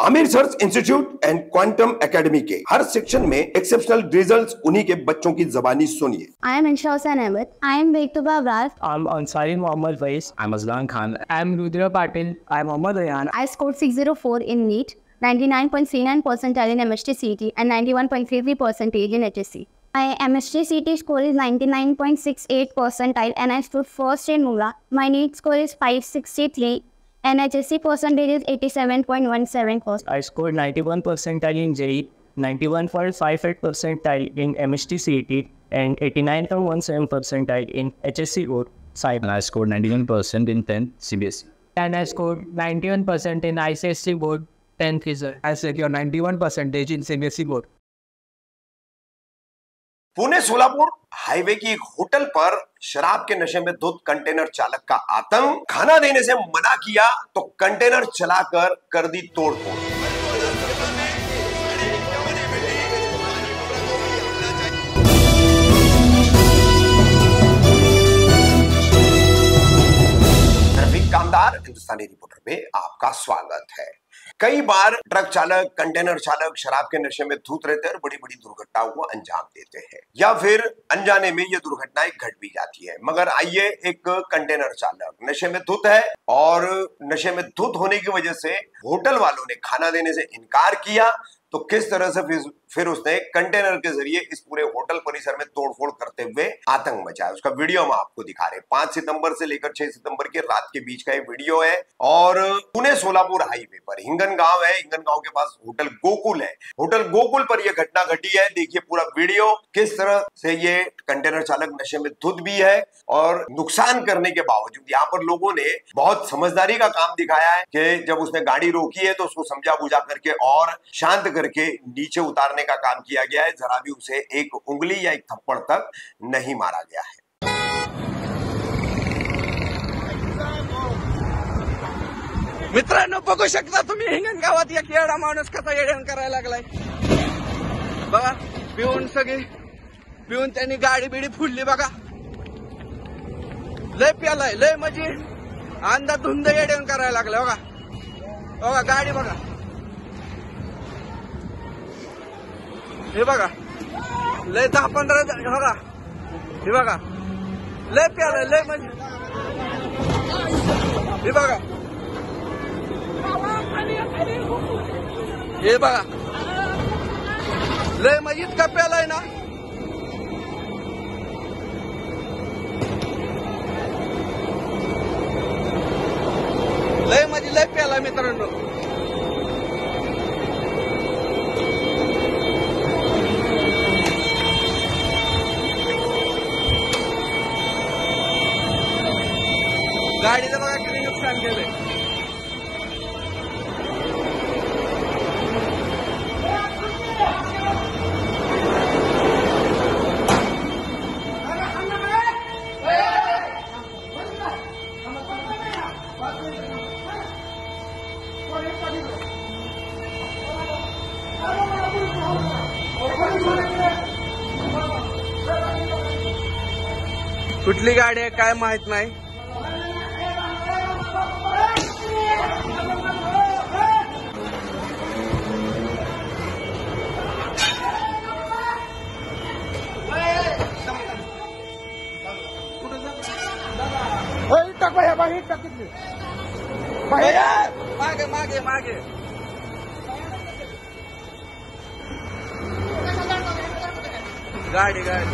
Aamir Search Institute and Quantum Academy के हर section में एक्सेप्शनल रिजल्ट्स उन्हीं के बच्चों की जबानी सुनिए। I am Insha Hussain Ahmed. I am Bektuba Abrar. I'm Ansari Mohammad Faiz. I'm Aslan Khan. I'm Rudra Patil. I'm Mohammad Rayan. I scored 604 in NEET, 99.39 percentile in MST CT and 91.33 percentage in HSC. My MST CT score is 99.68 percentile and I stood first in MULA. My NEET score is 563 and HSC percentage is 87.17%. I scored 91 percentile in JEE, 91.58 percentile in MST CT and 89.17 percentile in HSC board. And I scored 91% in 10 CBSE. And I scored 91% in ICSC board 10th result. I secured 91% in CBSE board. Pune Solapur highway की एक hotel पर शराब के नशे में धुत container चालक का आतंक। खाना देने से मना किया तो कंटेनर चलाकर कर दी तोड़फोड़। ट्रैफिक कामदार हिंदुस्तानी रिपोर्टर में आपका स्वागत है। कई बार ट्रक चालक, कंटेनर चालक शराब के नशे में धुत रहते हैं और बड़ी बड़ी दुर्घटनाओं को अंजाम देते हैं या फिर अनजाने में ये दुर्घटनाएं घट भी जाती है। मगर आइए, एक कंटेनर चालक नशे में धुत है और नशे में धुत होने की वजह से होटल वालों ने खाना देने से इनकार किया तो किस तरह से फिर उसने कंटेनर के जरिए इस पूरे होटल परिसर में तोड़फोड़ करते हुए आतंक मचाया। उसका वीडियो हम आपको दिखा रहे हैं। 5 सितंबर से लेकर 6 सितंबर की रात के बीच का ये वीडियो है और पुणे सोलापुर हाईवे पर हिंगन गांव है। हिंगन गांव के पास होटल गोकुल है। होटल गोकुल पर यह घटना घटी है। देखिए पूरा वीडियो, किस तरह से ये कंटेनर चालक नशे में धुत भी है और नुकसान करने के बावजूद यहाँ पर लोगों ने बहुत समझदारी का काम दिखाया है कि जब उसने गाड़ी रोकी है तो उसको समझा बुझा करके और शांत करके नीचे उतारने का काम किया गया है। जरा भी उसे एक उंगली या एक थप्पड़ तक नहीं मारा गया है। मित्रांनो, बघू शकता तुम्ही हिंगणगावात एक येडा माणूस कसा येड्यान करायला लागलाय बघा। पिऊन त्यांनी गाडी बिडी फुडली बघा। लय प्यालाय, लय म्हणजे अंधाधुंद येड्यान करायला लागलाय बघा। बघा गाडी बघा, हे बघा लय 10-15 बघा, हे बघा लय प्यालाय, लय म्हणजे हे बघा, हे बघा लय म्हणजे इतका प्यालाय ना। लय म्हणजे लय प्यालाय मित्रांनो। गाडीचं बघा किती नुकसान केलंय। कुठली गाडी आहे काय माहित नाही। मागे मागे मागे गाडी गाड़ी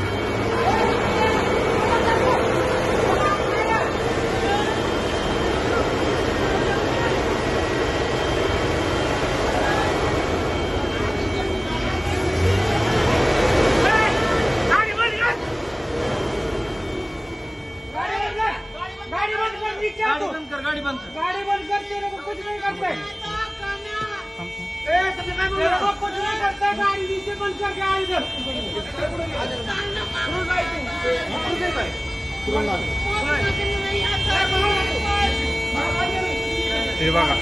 बंद करते रहो, कुछ नहीं करते। कुछ नहीं करते, गाड़ी नीचे बंद करके आओ इधर। ये बघा